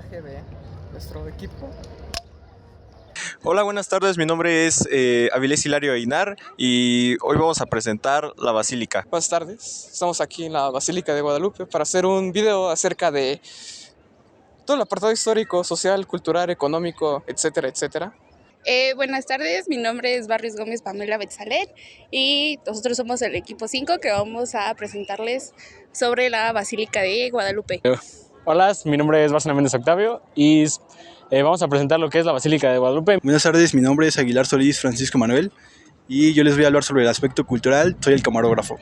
traje de nuestro equipo. Hola, buenas tardes. Mi nombre es Avilés Hilario Einar y hoy vamos a presentar la Basílica. Buenas tardes, estamos aquí en la Basílica de Guadalupe para hacer un video acerca de todo el apartado histórico, social, cultural, económico, etcétera, etcétera. Buenas tardes, mi nombre es Barrios Gómez Pamela Betzaler y nosotros somos el equipo 5 que vamos a presentarles sobre la Basílica de Guadalupe. Hola, mi nombre es Bárcena Méndez Octavio y vamos a presentar lo que es la Basílica de Guadalupe. Buenas tardes, mi nombre es Aguilar Solís Francisco Manuel y yo les voy a hablar sobre el aspecto cultural, soy el camarógrafo.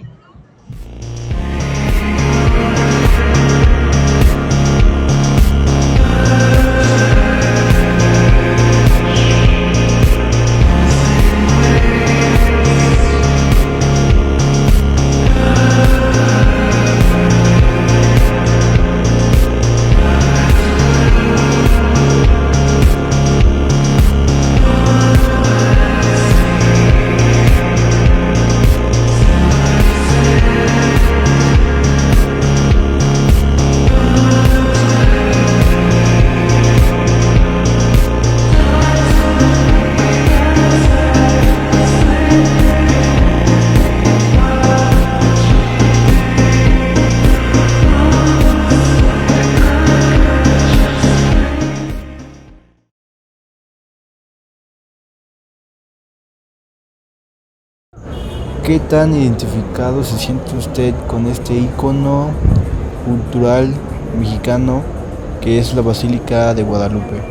¿Qué tan identificado se siente usted con este ícono cultural mexicano que es la Basílica de Guadalupe?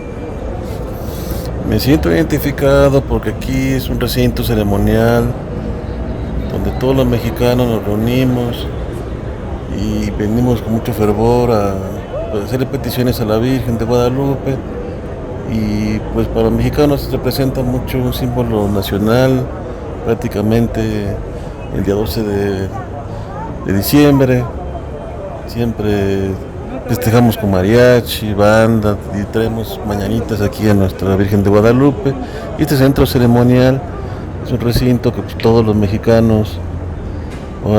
Me siento identificado porque aquí es un recinto ceremonial donde todos los mexicanos nos reunimos y venimos con mucho fervor a hacerle peticiones a la Virgen de Guadalupe, y pues para los mexicanos representa mucho un símbolo nacional. Prácticamente el día 12 de diciembre siempre festejamos con mariachi, banda y traemos mañanitas aquí a nuestra Virgen de Guadalupe. Y este centro ceremonial es un recinto que pues, todos los mexicanos,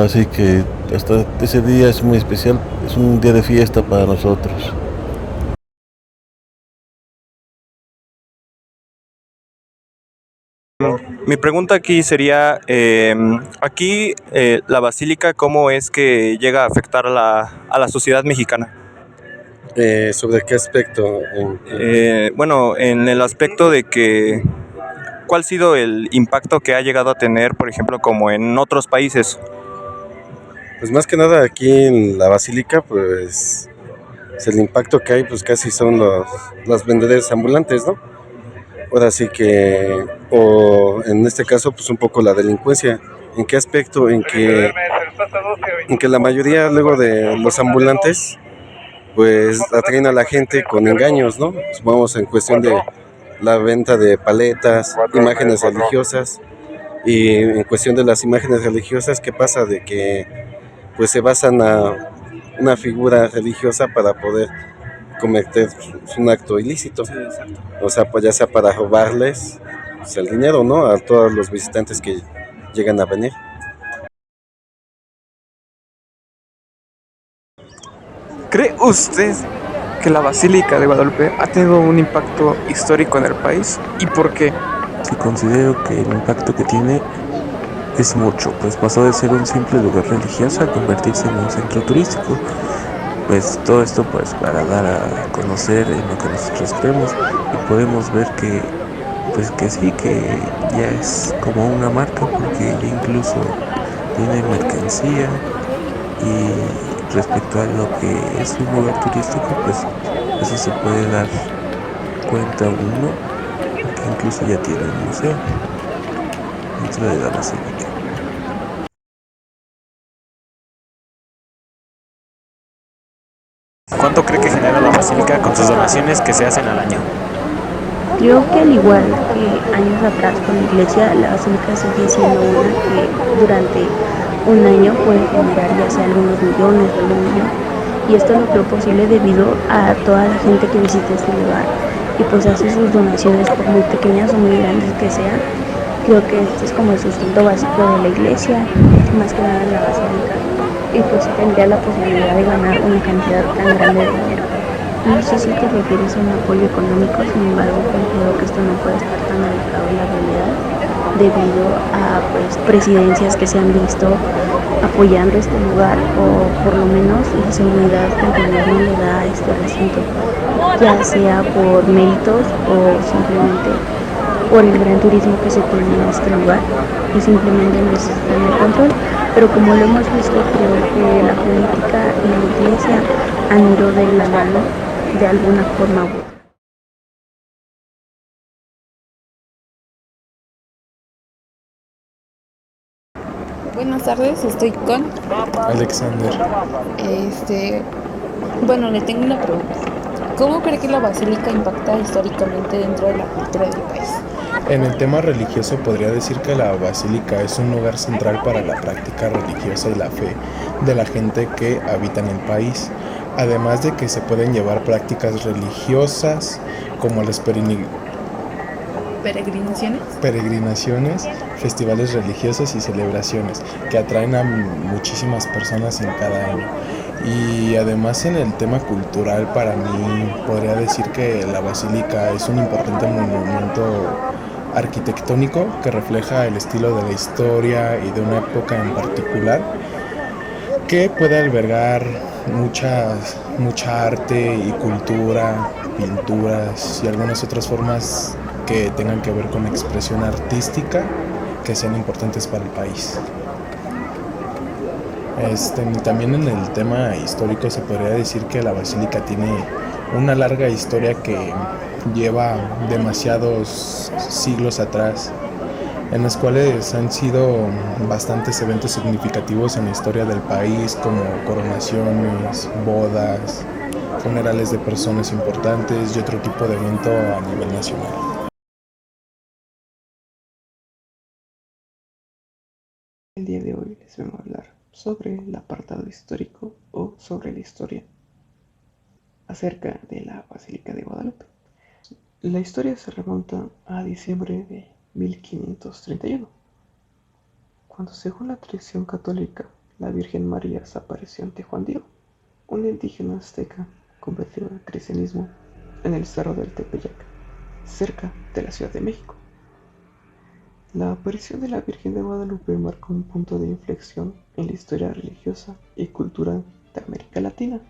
así que hasta ese día es muy especial, es un día de fiesta para nosotros. Mi pregunta aquí sería, la Basílica, ¿cómo es que llega a afectar a la sociedad mexicana? ¿Sobre qué aspecto? Bueno, en el aspecto de que, ¿cuál ha sido el impacto que ha llegado a tener, por ejemplo, como en otros países? Pues más que nada aquí en la Basílica, pues el impacto que hay, pues casi son los vendedores ambulantes, ¿no? Ahora sí que, o en este caso, pues un poco la delincuencia. ¿En qué aspecto? En que la mayoría luego de los ambulantes, pues atraen a la gente con engaños, ¿no? Supongamos en cuestión de la venta de paletas, imágenes religiosas, y en cuestión de las imágenes religiosas, ¿qué pasa? De que pues se basan a una figura religiosa para poder cometer un acto ilícito. Sí, o sea, pues ya sea para robarles pues, el dinero, ¿no? A todos los visitantes que llegan a venir. ¿Cree usted que la Basílica de Guadalupe ha tenido un impacto histórico en el país? ¿Y por qué? Sí, considero que el impacto que tiene es mucho, pues pasó de ser un simple lugar religioso a convertirse en un centro turístico. Pues todo esto pues para dar a conocer en lo que nosotros creemos, y podemos ver que pues que sí, que ya es como una marca, porque ya incluso tiene mercancía. Y respecto a lo que es un lugar turístico, pues eso se puede dar cuenta uno, porque incluso ya tiene un museo dentro de la basílica. ¿Cuánto cree que genera la Basílica con sus donaciones que se hacen al año? Creo que al igual que años atrás con la iglesia, la basílica sigue siendo una que durante un año puede generar ya sea algunos millones o algún millón. Y esto lo creo posible debido a toda la gente que visita este lugar y pues hace sus donaciones, por muy pequeñas o muy grandes que sean. Creo que este es como el sustento básico de la iglesia, más que nada en la basílica. Y pues tendría la posibilidad de ganar una cantidad tan grande de dinero. No sé si te refieres a un apoyo económico, sin embargo, considero que esto no puede estar tan alejado de la realidad debido a pues, presidencias que se han visto apoyando este lugar o por lo menos la seguridad que el gobierno le da a este recinto, ya sea por méritos o simplemente por el gran turismo que se tiene en este lugar y simplemente necesitan el control. Pero como lo hemos visto, creo que la política y la iglesia han ido de la mano de alguna forma u otra. Buenas tardes, estoy con Alexander. Bueno, le tengo una pregunta. ¿Cómo cree que la basílica impacta históricamente dentro de la cultura del país? En el tema religioso podría decir que la basílica es un lugar central para la práctica religiosa y la fe de la gente que habita en el país, además de que se pueden llevar prácticas religiosas como las peregrinaciones, festivales religiosos y celebraciones que atraen a muchísimas personas en cada año. Y además en el tema cultural, para mí podría decir que la basílica es un importante monumento arquitectónico que refleja el estilo de la historia y de una época en particular, que puede albergar mucha arte y cultura, pinturas y algunas otras formas que tengan que ver con expresión artística que sean importantes para el país. También en el tema histórico se podría decir que la basílica tiene una larga historia que lleva demasiados siglos atrás, en los cuales han sido bastantes eventos significativos en la historia del país, como coronaciones, bodas, funerales de personas importantes y otro tipo de evento a nivel nacional. El día de hoy les vengo a hablar sobre el apartado histórico o sobre la historia acerca de la Basílica de Guadalupe. La historia se remonta a diciembre de 1531, cuando según la tradición católica la Virgen María se apareció ante Juan Diego, un indígena azteca convertido al cristianismo en el Cerro del Tepeyac, cerca de la Ciudad de México. La aparición de la Virgen de Guadalupe marcó un punto de inflexión en la historia religiosa y cultural de América Latina.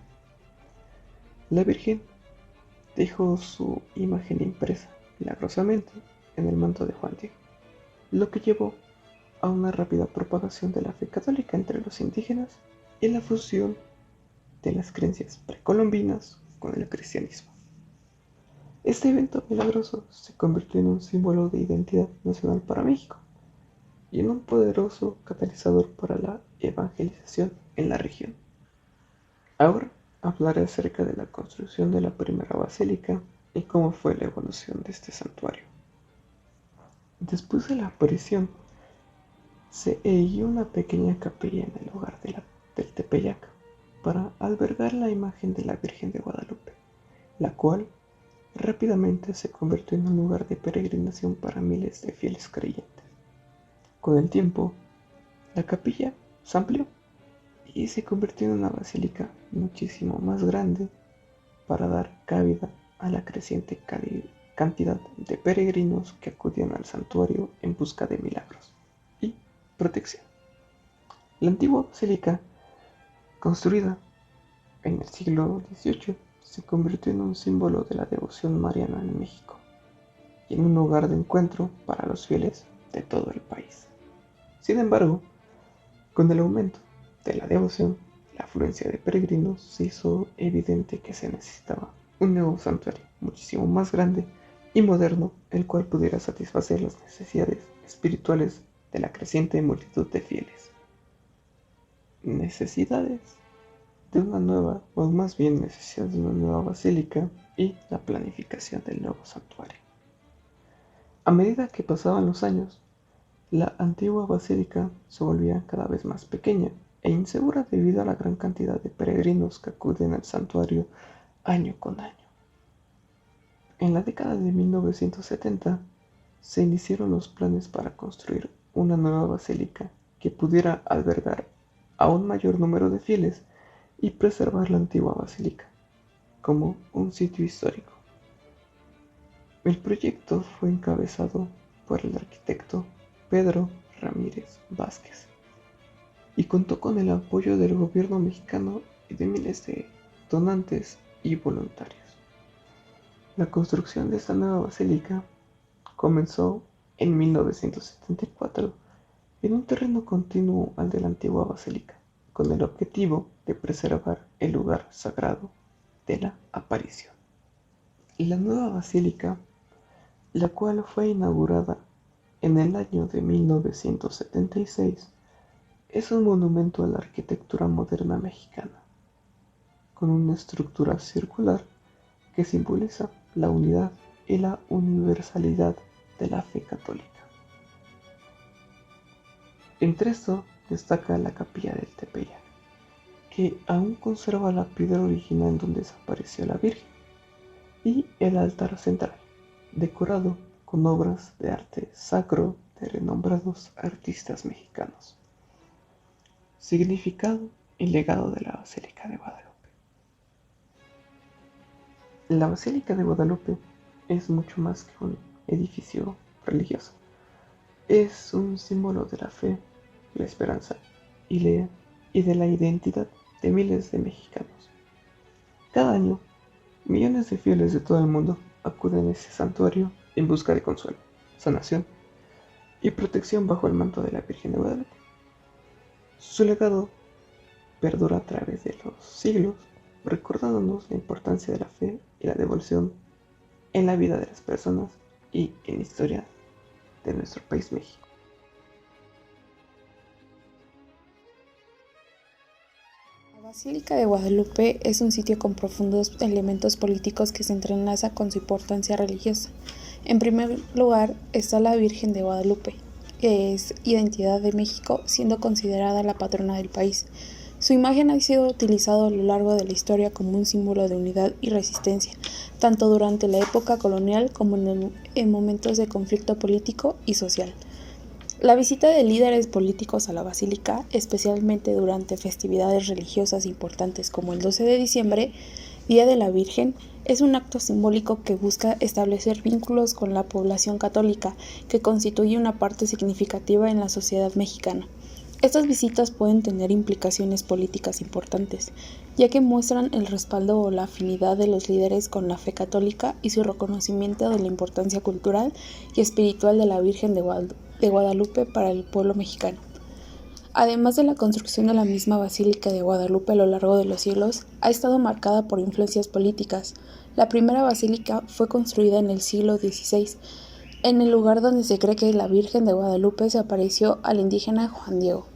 La Virgen dejó su imagen impresa milagrosamente en el manto de Juan Diego, lo que llevó a una rápida propagación de la fe católica entre los indígenas y la fusión de las creencias precolombinas con el cristianismo. Este evento milagroso se convirtió en un símbolo de identidad nacional para México y en un poderoso catalizador para la evangelización en la región. Ahora hablaré acerca de la construcción de la primera basílica y cómo fue la evolución de este santuario. Después de la aparición, se erigió una pequeña capilla en el lugar del Tepeyac para albergar la imagen de la Virgen de Guadalupe, la cual rápidamente se convirtió en un lugar de peregrinación para miles de fieles creyentes. Con el tiempo, la capilla se amplió y se convirtió en una basílica muchísimo más grande para dar cabida a la creciente cantidad de peregrinos que acudían al santuario en busca de milagros y protección. La antigua basílica, construida en el siglo XVIII, se convirtió en un símbolo de la devoción mariana en México y en un lugar de encuentro para los fieles de todo el país. Sin embargo, con el aumento de la devoción, la afluencia de peregrinos, se hizo evidente que se necesitaba un nuevo santuario muchísimo más grande y moderno, el cual pudiera satisfacer las necesidades espirituales de la creciente multitud de fieles. Necesidades de una nueva, o más bien necesidad de una nueva basílica y la planificación del nuevo santuario. A medida que pasaban los años, la antigua basílica se volvía cada vez más pequeña e insegura debido a la gran cantidad de peregrinos que acuden al santuario año con año. En la década de 1970 se iniciaron los planes para construir una nueva basílica que pudiera albergar a un mayor número de fieles y preservar la antigua basílica, como un sitio histórico. El proyecto fue encabezado por el arquitecto Pedro Ramírez Vázquez y contó con el apoyo del gobierno mexicano y de miles de donantes y voluntarios. La construcción de esta nueva basílica comenzó en 1974 en un terreno continuo al de la antigua basílica, con el objetivo de preservar el lugar sagrado de la aparición. La nueva basílica, la cual fue inaugurada en el año de 1976, es un monumento a la arquitectura moderna mexicana, con una estructura circular que simboliza la unidad y la universalidad de la fe católica. Entre esto destaca la capilla del Tepeyac, que aún conserva la piedra original donde desapareció la Virgen, y el altar central, decorado con obras de arte sacro de renombrados artistas mexicanos. Significado y legado de la Basílica de Guadalupe. La Basílica de Guadalupe es mucho más que un edificio religioso. Es un símbolo de la fe, la esperanza y de la identidad de miles de mexicanos. Cada año, millones de fieles de todo el mundo acuden a ese santuario en busca de consuelo, sanación y protección bajo el manto de la Virgen de Guadalupe. Su legado perdura a través de los siglos, recordándonos la importancia de la fe y la devoción en la vida de las personas y en la historia de nuestro país México. La Basílica de Guadalupe es un sitio con profundos elementos políticos que se entrelazan con su importancia religiosa. En primer lugar está la Virgen de Guadalupe, que es identidad de México, siendo considerada la patrona del país. Su imagen ha sido utilizada a lo largo de la historia como un símbolo de unidad y resistencia, tanto durante la época colonial como en momentos de conflicto político y social. La visita de líderes políticos a la basílica, especialmente durante festividades religiosas importantes como el 12 de diciembre, Día de la Virgen, es un acto simbólico que busca establecer vínculos con la población católica, que constituye una parte significativa en la sociedad mexicana. Estas visitas pueden tener implicaciones políticas importantes, ya que muestran el respaldo o la afinidad de los líderes con la fe católica y su reconocimiento de la importancia cultural y espiritual de la Virgen de Guadalupe para el pueblo mexicano. Además de la construcción de la misma Basílica de Guadalupe a lo largo de los siglos, ha estado marcada por influencias políticas. La primera basílica fue construida en el siglo XVI, en el lugar donde se cree que la Virgen de Guadalupe se apareció al indígena Juan Diego.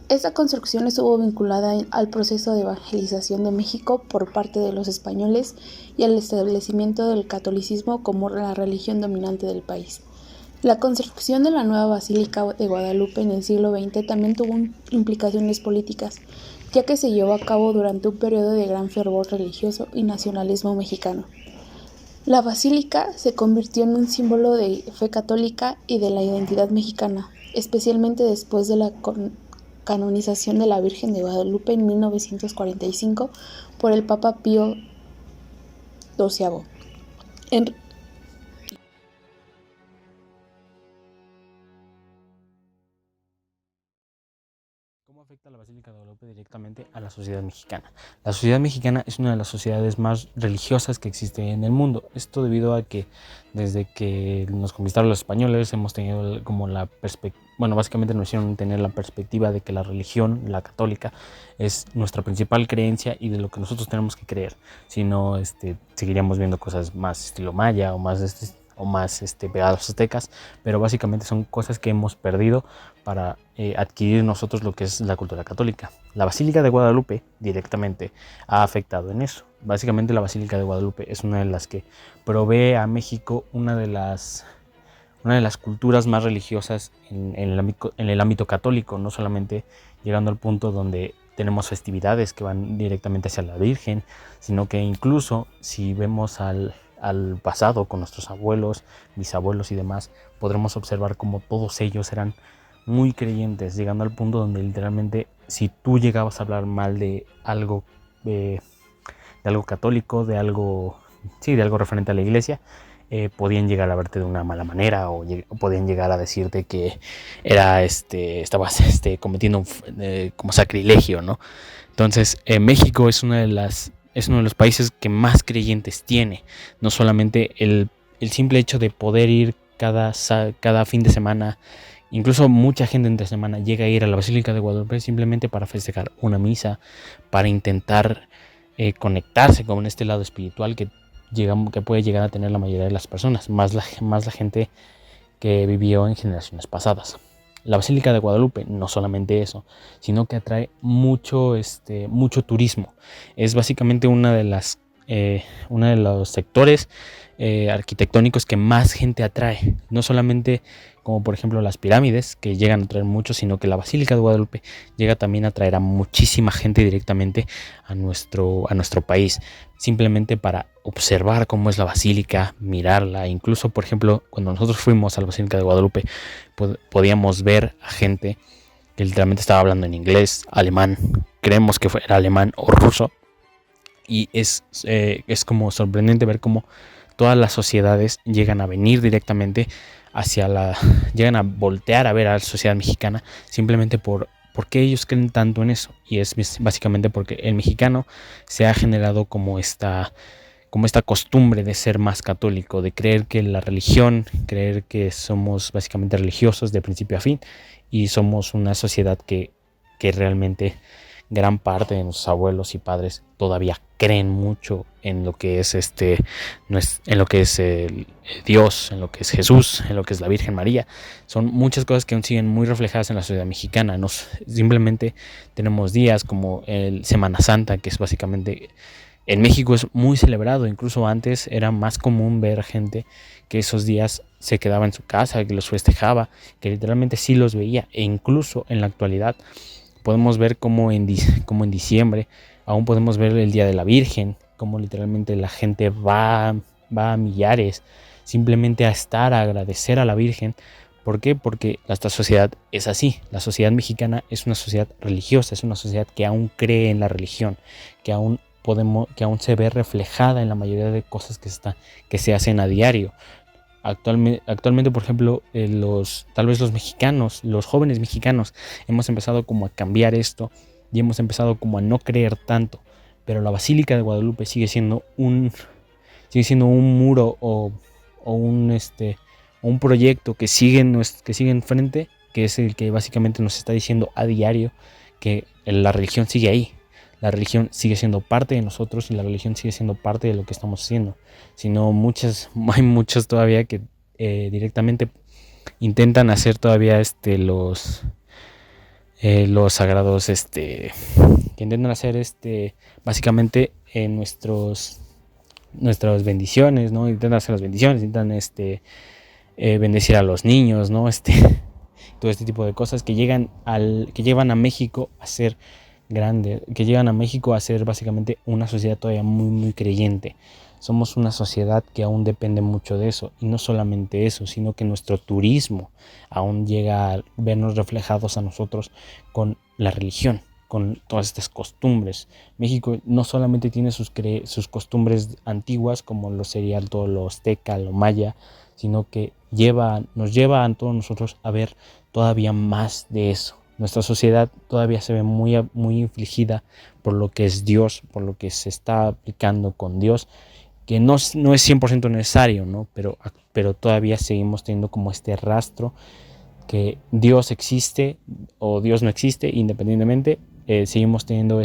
Esta construcción estuvo vinculada al proceso de evangelización de México por parte de los españoles y al establecimiento del catolicismo como la religión dominante del país. La construcción de la nueva Basílica de Guadalupe en el siglo XX también tuvo implicaciones políticas, ya que se llevó a cabo durante un periodo de gran fervor religioso y nacionalismo mexicano. La basílica se convirtió en un símbolo de fe católica y de la identidad mexicana, especialmente después de la canonización de la Virgen de Guadalupe en 1945 por el Papa Pío XII. ¿Cómo afecta la Basílica de Guadalupe directamente a la sociedad mexicana? La sociedad mexicana es una de las sociedades más religiosas que existe en el mundo. Esto debido a que desde que nos conquistaron los españoles hemos tenido como la perspectiva, básicamente nos hicieron tener la perspectiva de que la religión, la católica, es nuestra principal creencia y de lo que nosotros tenemos que creer. Si no, seguiríamos viendo cosas más estilo maya o más pegados aztecas, pero básicamente son cosas que hemos perdido para adquirir nosotros lo que es la cultura católica. La Basílica de Guadalupe directamente ha afectado en eso. Básicamente la Basílica de Guadalupe es una de las que provee a México una de las culturas más religiosas en el ámbito católico, no solamente llegando al punto donde tenemos festividades que van directamente hacia la Virgen, sino que incluso si vemos al pasado con nuestros abuelos, bisabuelos y demás, podremos observar cómo todos ellos eran muy creyentes, llegando al punto donde literalmente si tú llegabas a hablar mal de algo de algo católico, de algo referente a la iglesia, podían llegar a verte de una mala manera o podían llegar a decirte que estabas cometiendo como sacrilegio, ¿no? Entonces, México es uno de los países que más creyentes tiene. No solamente el simple hecho de poder ir cada fin de semana, incluso mucha gente entre semana llega a ir a la Basílica de Guadalupe simplemente para festejar una misa, para intentar conectarse con este lado espiritual que puede llegar a tener la mayoría de las personas, más la gente que vivió en generaciones pasadas. La Basílica de Guadalupe no solamente eso, sino que atrae mucho turismo. Es básicamente uno de los sectores arquitectónicos que más gente atrae. No solamente como por ejemplo las pirámides, que llegan a atraer mucho, sino que la Basílica de Guadalupe llega también a atraer a muchísima gente directamente a nuestro país, simplemente para observar cómo es la basílica, mirarla. Incluso, por ejemplo, cuando nosotros fuimos a la Basílica de Guadalupe, podíamos ver a gente que literalmente estaba hablando en inglés, alemán, creemos que era alemán o ruso, y es como sorprendente ver cómo todas las sociedades llegan a venir directamente llegan a voltear a ver a la sociedad mexicana simplemente porque ellos creen tanto en eso. Y es básicamente porque el mexicano se ha generado como esta costumbre de ser más católico, de creer que la religión, creer que somos básicamente religiosos de principio a fin, y somos una sociedad que realmente gran parte de nuestros abuelos y padres todavía creen mucho en lo que es en lo que es Dios, en lo que es Jesús, en lo que es la Virgen María. Son muchas cosas que aún siguen muy reflejadas en la sociedad mexicana. Simplemente tenemos días como el Semana Santa, que es básicamente en México es muy celebrado. Incluso antes era más común ver gente que esos días se quedaba en su casa, que los festejaba, que literalmente sí los veía. E incluso en la actualidad podemos ver como en diciembre aún podemos ver el Día de la Virgen, como literalmente la gente va a millares simplemente a agradecer a la Virgen. ¿Por qué? Porque esta sociedad es así. La sociedad mexicana es una sociedad religiosa, es una sociedad que aún cree en la religión, que aún se ve reflejada en la mayoría de cosas que se hacen a diario. Actualmente, por ejemplo, tal vez los mexicanos, los jóvenes mexicanos, hemos empezado como a cambiar esto y hemos empezado como a no creer tanto, pero la Basílica de Guadalupe sigue siendo un muro o un proyecto que sigue enfrente, que es el que básicamente nos está diciendo a diario que la religión sigue ahí. La religión sigue siendo parte de nosotros y la religión sigue siendo parte de lo que estamos haciendo. Sino hay muchos todavía que directamente intentan hacer todavía los sagrados, que intentan hacer básicamente nuestras bendiciones, ¿no? Intentan hacer las bendiciones, intentan bendecir a los niños, ¿no? Todo este tipo de cosas que llevan a México a ser grande, que llegan a México a ser básicamente una sociedad todavía muy muy creyente. Somos una sociedad que aún depende mucho de eso, y no solamente eso, sino que nuestro turismo aún llega a vernos reflejados a nosotros con la religión, con todas estas costumbres. México no solamente tiene sus costumbres antiguas, como lo sería todo lo azteca, lo maya, sino que nos lleva a todos nosotros a ver todavía más de eso. Nuestra sociedad todavía se ve muy, muy infligida por lo que es Dios, por lo que se está aplicando con Dios, que no es 100% necesario, ¿no? Pero todavía seguimos teniendo como este rastro que Dios existe o Dios no existe, independientemente, seguimos teniendo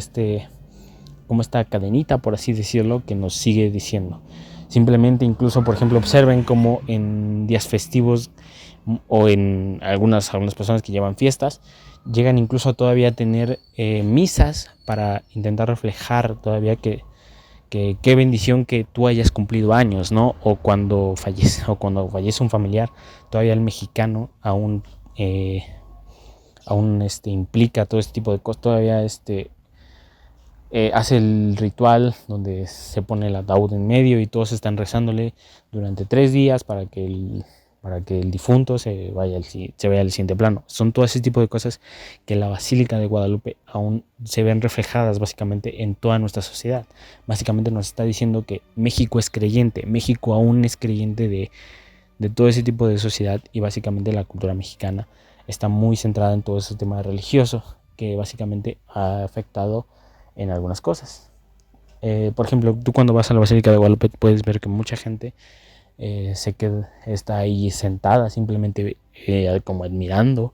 como esta cadenita, por así decirlo, que nos sigue diciendo. Simplemente, incluso, por ejemplo, observen como en días festivos o en algunas personas que llevan fiestas, llegan incluso todavía a tener misas para intentar reflejar todavía que qué bendición que tú hayas cumplido años, ¿no? O cuando fallece un familiar, todavía el mexicano aún implica todo este tipo de cosas. Todavía hace el ritual donde se pone el ataúd en medio y todos están rezándole durante 3 días para que para que el difunto se vaya al siguiente plano. Son todo ese tipo de cosas que la Basílica de Guadalupe aún se ven reflejadas básicamente en toda nuestra sociedad. Básicamente nos está diciendo que México es creyente, México aún es creyente de todo ese tipo de sociedad, y básicamente la cultura mexicana está muy centrada en todo ese tema religioso que básicamente ha afectado en algunas cosas. Por ejemplo, tú cuando vas a la Basílica de Guadalupe puedes ver que mucha gente está ahí sentada simplemente como admirando,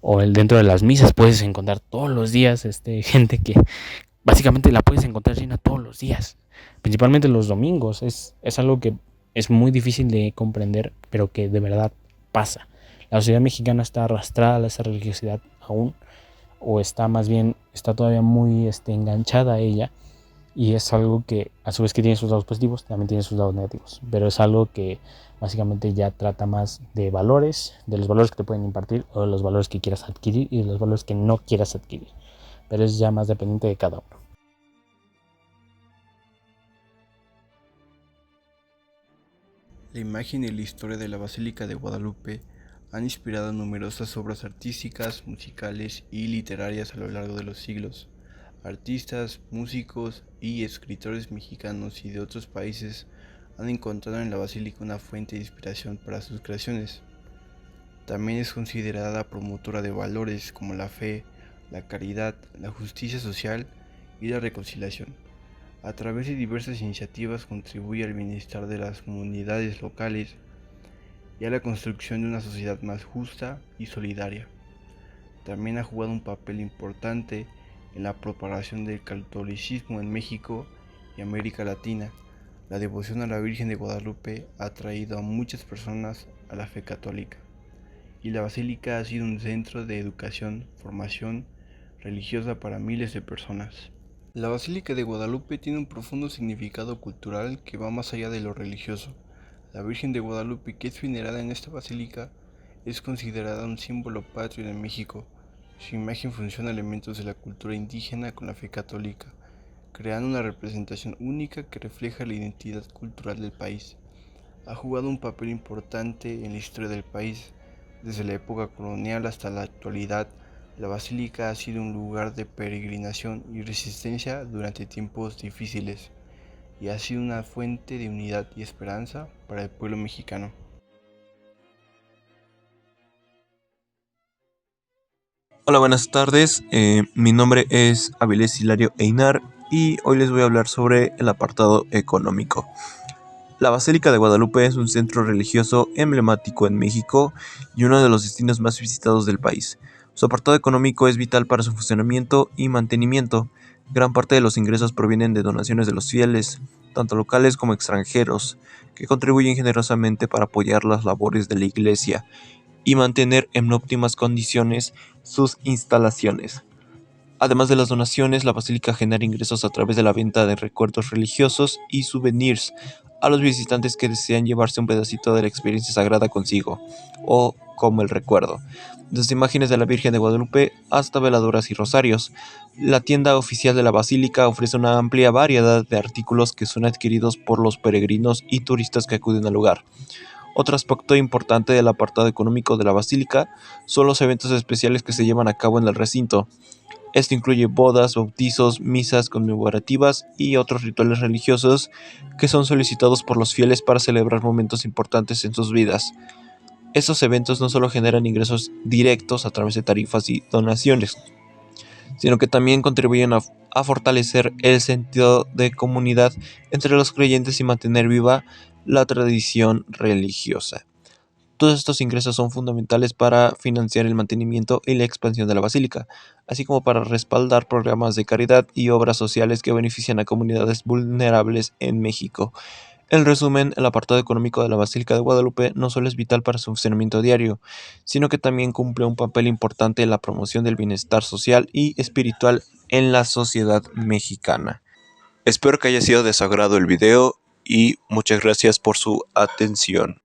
o dentro de las misas puedes encontrar todos los días gente que básicamente la puedes encontrar llena todos los días, principalmente los domingos. Es algo que es muy difícil de comprender, pero que de verdad pasa. La sociedad mexicana está arrastrada a esa religiosidad aún, o está todavía muy enganchada a ella, y es algo que a su vez que tiene sus lados positivos, también tiene sus lados negativos, pero es algo que básicamente ya trata más de valores, de los valores que te pueden impartir, o de los valores que quieras adquirir y de los valores que no quieras adquirir, pero es ya más dependiente de cada uno. La imagen y la historia de la Basílica de Guadalupe han inspirado numerosas obras artísticas, musicales y literarias a lo largo de los siglos. Artistas, músicos y escritores mexicanos y de otros países han encontrado en la basílica una fuente de inspiración para sus creaciones. También es considerada promotora de valores como la fe, la caridad, la justicia social y la reconciliación. A través de diversas iniciativas contribuye al bienestar de las comunidades locales y a la construcción de una sociedad más justa y solidaria. También ha jugado un papel importante en la propagación del catolicismo en México y América Latina. La devoción a la Virgen de Guadalupe ha atraído a muchas personas a la fe católica, y la basílica ha sido un centro de educación, formación religiosa para miles de personas. La Basílica de Guadalupe tiene un profundo significado cultural que va más allá de lo religioso. La Virgen de Guadalupe, que es venerada en esta basílica, es considerada un símbolo patrio de México. Su imagen fusiona elementos de la cultura indígena con la fe católica, creando una representación única que refleja la identidad cultural del país. Ha jugado un papel importante en la historia del país. Desde la época colonial hasta la actualidad, la basílica ha sido un lugar de peregrinación y resistencia durante tiempos difíciles, y ha sido una fuente de unidad y esperanza para el pueblo mexicano. Hola, buenas tardes. Mi nombre es Avilés Hilario Einar y hoy les voy a hablar sobre el apartado económico. La Basílica de Guadalupe es un centro religioso emblemático en México y uno de los destinos más visitados del país. Su apartado económico es vital para su funcionamiento y mantenimiento. Gran parte de los ingresos provienen de donaciones de los fieles, tanto locales como extranjeros, que contribuyen generosamente para apoyar las labores de la iglesia y mantener en óptimas condiciones sus instalaciones. Además de las donaciones, la basílica genera ingresos a través de la venta de recuerdos religiosos y souvenirs a los visitantes que desean llevarse un pedacito de la experiencia sagrada consigo, o como el recuerdo. Desde imágenes de la Virgen de Guadalupe hasta veladoras y rosarios, la tienda oficial de la basílica ofrece una amplia variedad de artículos que son adquiridos por los peregrinos y turistas que acuden al lugar. Otro aspecto importante del apartado económico de la basílica son los eventos especiales que se llevan a cabo en el recinto. Esto incluye bodas, bautizos, misas conmemorativas y otros rituales religiosos que son solicitados por los fieles para celebrar momentos importantes en sus vidas. Estos eventos no solo generan ingresos directos a través de tarifas y donaciones, sino que también contribuyen a fortalecer el sentido de comunidad entre los creyentes y mantener viva la tradición religiosa. Todos estos ingresos son fundamentales para financiar el mantenimiento y la expansión de la basílica, así como para respaldar programas de caridad y obras sociales que benefician a comunidades vulnerables en México. En resumen, el apartado económico de la Basílica de Guadalupe no solo es vital para su funcionamiento diario, sino que también cumple un papel importante en la promoción del bienestar social y espiritual en la sociedad mexicana. Espero que haya sido de su agrado el video y muchas gracias por su atención.